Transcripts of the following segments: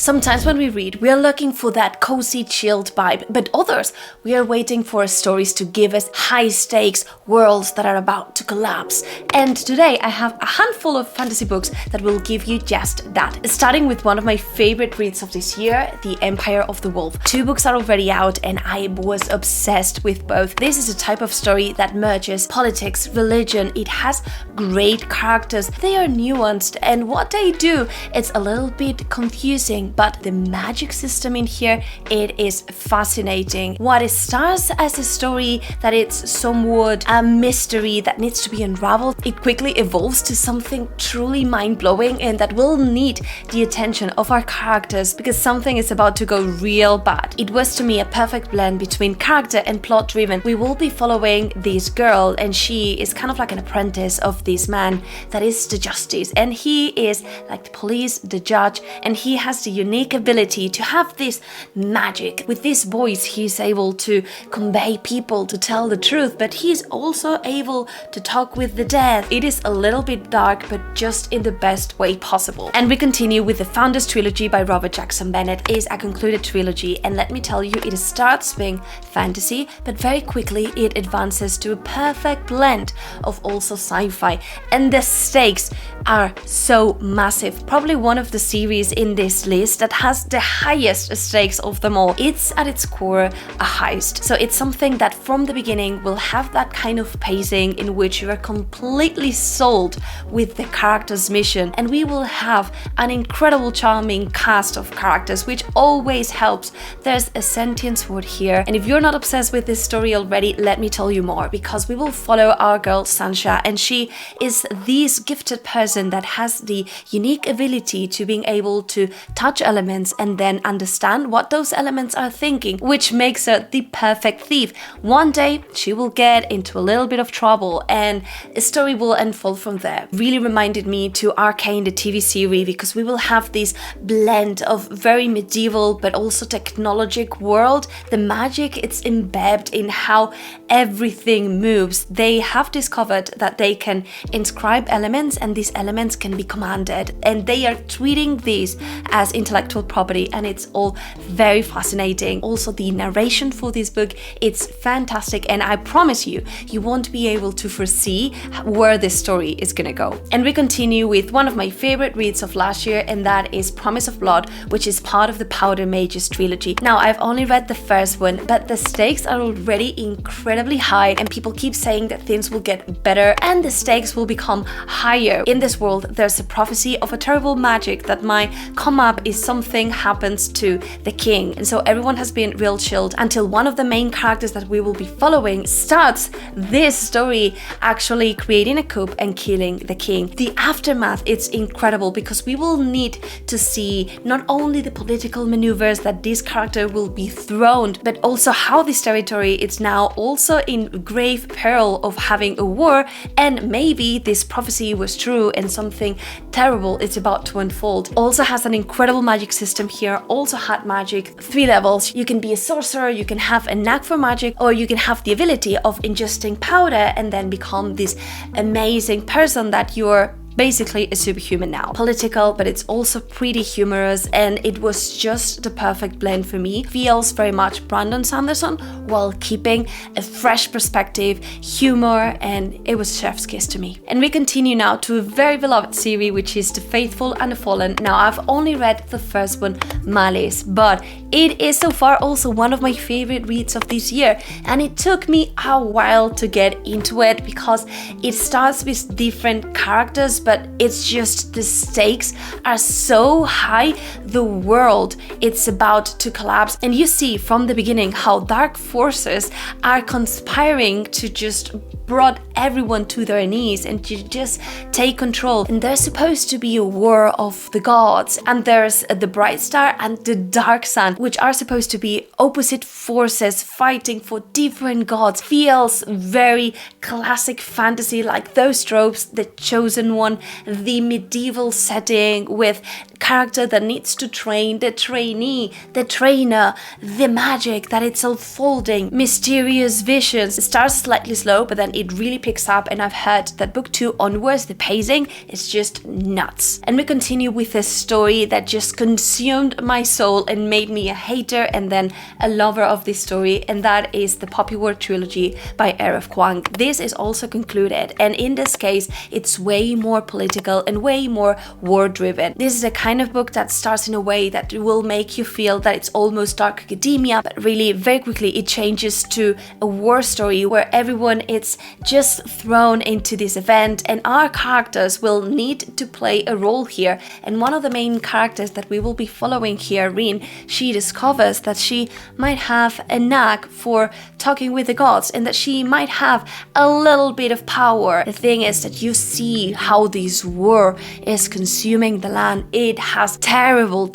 Sometimes when we read, we are looking for that cozy, chilled vibe, but others, we are waiting for stories to give us high-stakes worlds that are about to collapse. And today I have a handful of fantasy books that will give you just that. Starting with one of my favorite reads of this year, The Empire of the Wolf. 2 books are already out and I was obsessed with both. This is a type of story that merges politics, religion. It has great characters. They are nuanced, and what they do, it's a little bit confusing, but the magic system in here, it is fascinating. What it starts as a story that it's somewhat a mystery that needs to be unraveled, it quickly evolves to something truly mind-blowing and that will need the attention of our characters because something is about to go real bad. It was to me a perfect blend between character and plot driven. We will be following this girl and she is kind of like an apprentice of this man that is the justice, and he is like the police, the judge, and he has the unique ability to have this magic. With this voice he's able to convey people, to tell the truth, but he's also able to talk with the dead. It is a little bit dark, but just in the best way possible. And we continue with the Founders Trilogy by Robert Jackson Bennett. It is a concluded trilogy, and let me tell you, it starts being fantasy, but very quickly it advances to a perfect blend of also sci-fi, and the stakes are so massive. Probably one of the series in this list that has the highest stakes of them all. It's at its core a heist, so it's something that from the beginning will have that kind of pacing in which you are completely sold with the character's mission, and we will have an incredible charming cast of characters which always helps. There's a sentient sword here, and if you're not obsessed with this story already, let me tell you more, because we will follow our girl Sansa, and she is this gifted person that has the unique ability to being able to touch elements and then understand what those elements are thinking, which makes her the perfect thief. One day she will get into a little bit of trouble and a story will unfold from there. Really reminded me to Arcane, the TV series, because we will have this blend of very medieval but also technologic world. The magic, it's embedded in how everything moves. They have discovered that they can inscribe elements and these elements can be commanded, and they are treating these as intellectual property, and it's all very fascinating. Also, the narration for this book, it's fantastic, and I promise you, you won't be able to foresee where this story is gonna go. And we continue with one of my favorite reads of last year, and that is Promise of Blood, which is part of the Powder Mages trilogy. Now, I've only read the first one, but the stakes are already incredibly high, and people keep saying that things will get better and the stakes will become higher. In this world, there's a prophecy of a terrible magic that might come up if something happens to the king, and so everyone has been real chilled until one of the main characters that we will be following starts this story actually creating a coup and killing the king. The aftermath, it's incredible because we will need to see not only the political maneuvers that this character will be thrown, but also how this territory is now also in grave peril of having a war, and maybe this prophecy was true and something terrible is about to unfold. Also has an incredible magic system here, also had magic, 3 levels. You can be a sorcerer, you can have a knack for magic, or you can have the ability of ingesting powder and then become this amazing person that you're basically a superhuman now. Political, but it's also pretty humorous, and it was just the perfect blend for me. Feels very much Brandon Sanderson while keeping a fresh perspective, humor, and it was chef's kiss to me. And we continue now to a very beloved series, which is The Faithful and the Fallen. Now, I've only read the first one, Malice, but it is so far also one of my favorite reads of this year, and it took me a while to get into it because it starts with different characters, but it's just the stakes are so high. The world, it's about to collapse, and you see from the beginning how dark forces are conspiring to just brought everyone to their knees and to just take control. And there's supposed to be a war of the gods, and there's the bright star and the dark sun, which are supposed to be opposite forces fighting for different gods. Feels very classic fantasy, like those tropes, the chosen one, the medieval setting with character that needs to train, the trainee, the trainer, the magic that it's unfolding, mysterious visions. It starts slightly slow, but then it really picks up, and I've heard that book 2 onwards, the pacing is just nuts. And we continue with a story that just consumed my soul and made me a hater and then a lover of this story, and that is the Poppy War Trilogy by R.F. Kuang. This is also concluded, and in this case, it's way more political and way more war-driven. This is a kind of book that starts in a way that will make you feel that it's almost dark academia, but really very quickly it changes to a war story where everyone is just thrown into this event, and our characters will need to play a role here. And one of the main characters that we will be following here, Rin, she discovers that she might have a knack for talking with the gods and that she might have a little bit of power. The thing is that you see how this war is consuming the land. It has terrible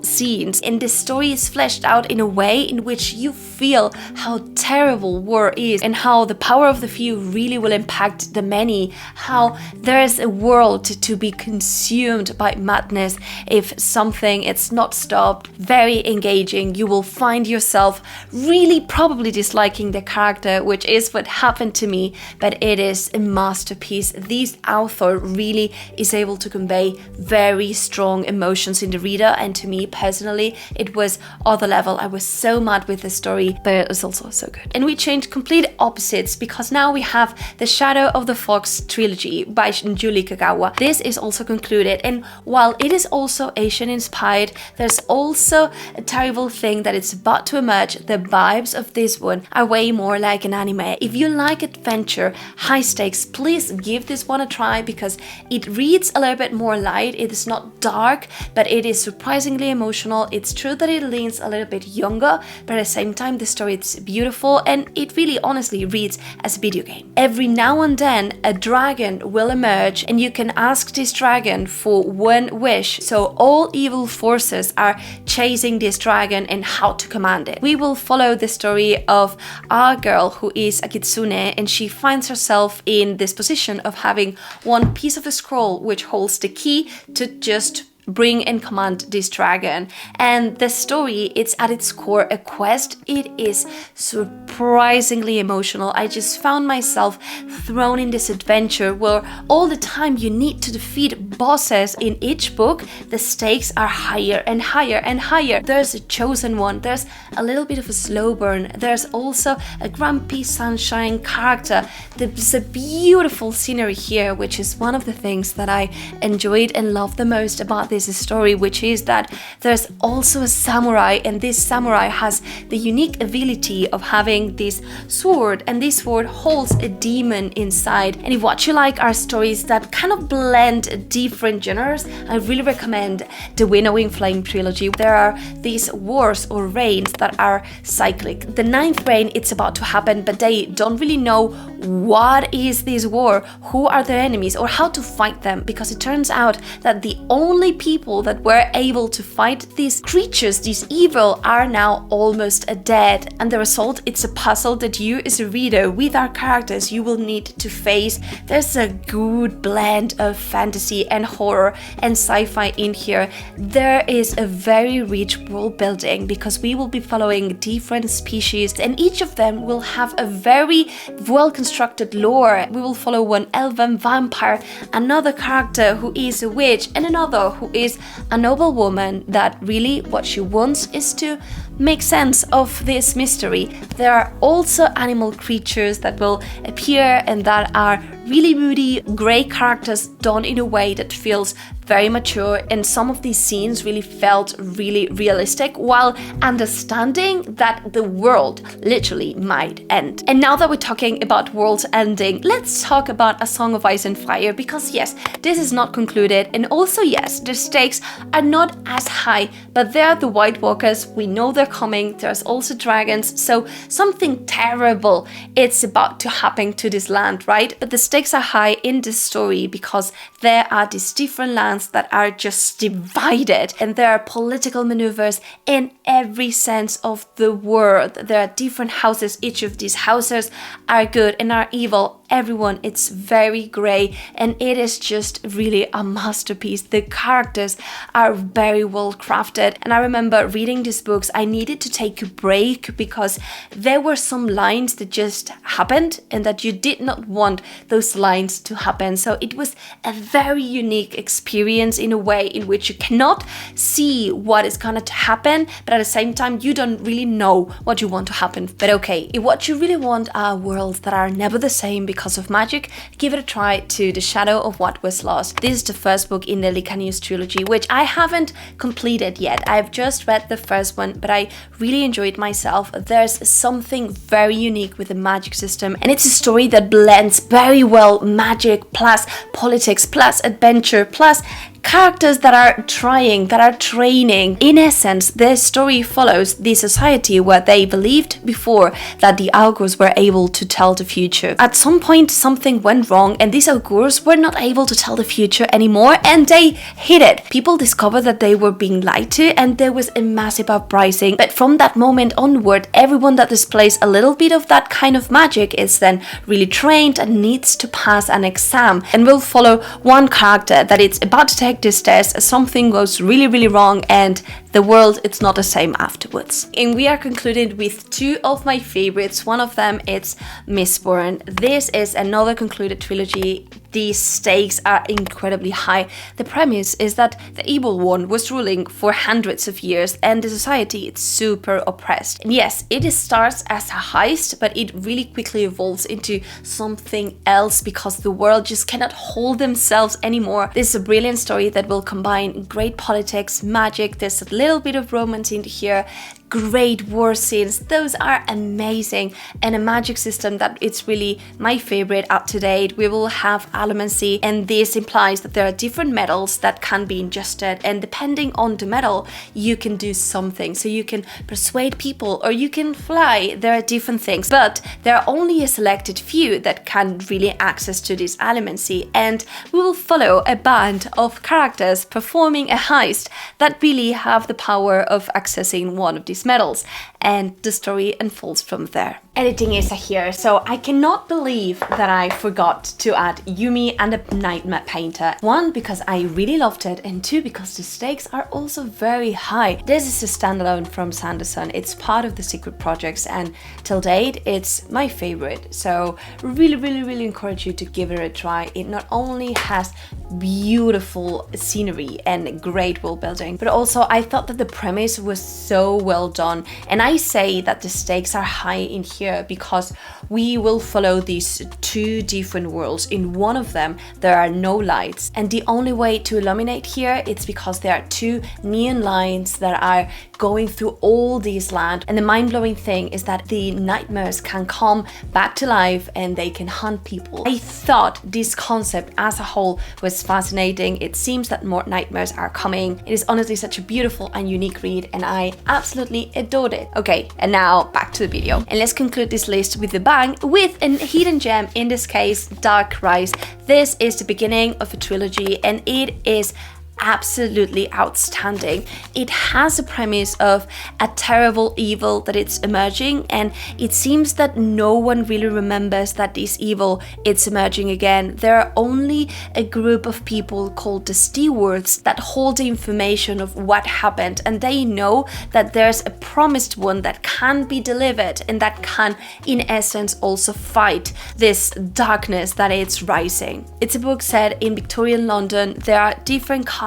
scenes, and the story is fleshed out in a way in which you feel how terrible war is and how the power of the few really will impact the many, how there is a world to be consumed by madness if something is not stopped. Very engaging. You will find yourself really probably disliking the character, which is what happened to me, but it is a masterpiece. This author really is able to convey very strong emotions in the reader, and to me personally it was other level. I was so mad with the story, but it was also so good. And we changed complete opposites because now we have The Shadow of the Fox Trilogy by Julie Kagawa. This is also concluded, and while it is also Asian inspired, there's also a terrible thing that it's about to emerge. The vibes of this one are way more like an anime. If you like adventure, high stakes, please give this one a try because it reads a little bit more light. It is not dark, but it is surprisingly emotional. It's true that it leans a little bit younger, but at the same time the story is beautiful, and it really honestly reads as a video game. Every now and then a dragon will emerge, and you can ask this dragon for one wish. So all evil forces are chasing this dragon and how to command it. We will follow the story of our girl who is a kitsune, and she finds herself in this position of having one piece of a scroll which holds the key to just bring and command this dragon. And the story, it's at its core a quest. It is surprisingly emotional. I just found myself thrown in this adventure where all the time you need to defeat bosses. In each book the stakes are higher and higher and higher. There's a chosen one, there's a little bit of a slow burn, there's also a grumpy sunshine character. There's a beautiful scenery here, which is one of the things that I enjoyed and loved the most about this story, which is that there's also a samurai, and this samurai has the unique ability of having this sword, and this sword holds a demon inside. And if what you like are stories that kind of blend different genres, I really recommend the Winnowing Flame trilogy. There are these wars or reigns that are cyclic. The 9th reign, it's about to happen, but they don't really know what is this war, who are their enemies, or how to fight them, because it turns out that the only people that were able to fight these creatures, these evil, are now almost dead. And the result, it's a puzzle that you as a reader with our characters you will need to face. There's a good blend of fantasy and horror and sci-fi in here. There is a very rich world building because we will be following different species, and each of them will have a very well constructed lore. We will follow one elven vampire, another character who is a witch, and another who is a noble woman that really what she wants is to make sense of this mystery. There are also animal creatures that will appear and that are really moody, grey characters done in a way that feels very mature, and some of these scenes really felt really realistic while understanding that the world literally might end. And now that we're talking about world ending, let's talk about A Song of Ice and Fire, because yes, this is not concluded, and also yes, the stakes are not as high, but there are the White Walkers, we know they're coming, there's also dragons, so something terrible it's about to happen to this land, right? But the stakes are high in this story because there are these different lands that are just divided, and there are political maneuvers in every sense of the word. There are different houses. Each of these houses are good and are evil. everyone. It's very grey, and it is just really a masterpiece. The characters are very well crafted, and I remember reading these books, I needed to take a break because there were some lines that just happened and that you did not want those lines to happen. So it was a very unique experience in a way in which you cannot see what is gonna happen, but at the same time you don't really know what you want to happen. But okay, if what you really want are worlds that are never the same because of magic, give it a try to The Shadow of What Was Lost. This is the first book in the Licanius trilogy, which I haven't completed yet. I've just read the first one, but I really enjoyed myself. There's something very unique with the magic system, and it's a story that blends very well magic plus politics plus adventure plus characters that are trying, that are training. In essence, the story follows the society where they believed before that the augurs were able to tell the future. At some point, something went wrong and these augurs were not able to tell the future anymore, and they hid it. People discovered that they were being lied to, and there was a massive uprising. But from that moment onward, everyone that displays a little bit of that kind of magic is then really trained and needs to pass an exam. And we'll follow one character that it's about to take this test, something goes really wrong, and the world, it's not the same afterwards. And we are concluded with two of my favorites. One of them is Mistborn. This is another concluded trilogy. The stakes are incredibly high. The premise is that the evil one was ruling for hundreds of years and the society is super oppressed. And yes, it starts as a heist, but it really quickly evolves into something else because the world just cannot hold themselves anymore. This is a brilliant story that will combine great politics, magic, there's a little bit of romance in here, great war scenes, those are amazing, and a magic system that it's really my favorite up to date. We will have allomancy, and this implies that there are different metals that can be ingested, and depending on the metal you can do something. So you can persuade people or you can fly. There are different things, but there are only a selected few that can really access to this allomancy, and we will follow a band of characters performing a heist that really have the power of accessing one of these metals, and the story unfolds from there. Editing is here, so I cannot believe that I forgot to add Yumi and the Nightmare Painter. One, because I really loved it, and two, because the stakes are also very high. This is a standalone from Sanderson. It's part of the secret projects, and till date it's my favorite. So really encourage you to give it a try. It not only has beautiful scenery and great world building, but also I thought that the premise was so well done. And I say that the stakes are high in here because we will follow these two different worlds. In one of them there are no lights, and the only way to illuminate here it's because there are two neon lines that are going through all these land. And the mind-blowing thing is that the nightmares can come back to life and they can hunt people. I thought this concept as a whole was fascinating. It seems that more nightmares are coming. It is honestly such a beautiful and unique read, and I absolutely adored it. Okay, and now back to the video, and let's conclude this list with a bang with a hidden gem, in this case Dark Rise. This is the beginning of a trilogy, and it is absolutely outstanding. It has a premise of a terrible evil that it's emerging, and it seems that no one really remembers that this evil it's emerging again. There are only a group of people called the stewards that hold the information of what happened, and they know that there's a promised one that can be delivered and that can in essence also fight this darkness that it's rising. It's a book set in Victorian London. There are different characters,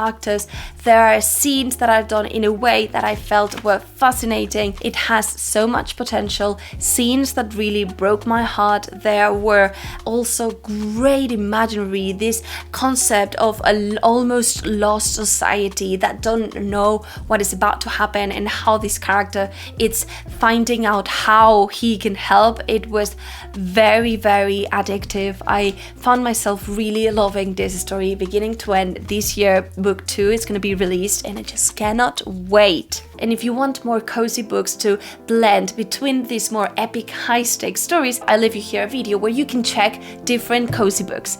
there are scenes that are done in a way that I felt were fascinating. It has so much potential, scenes that really broke my heart. There were also great imaginary, this concept of an almost lost society that don't know what is about to happen and how this character it's finding out how he can help. It was very addictive. I found myself really loving this story beginning to end. This year book 2 is going to be released and I just cannot wait. And if you want more cozy books to blend between these more epic high stakes stories, I leave you here a video where you can check different cozy books.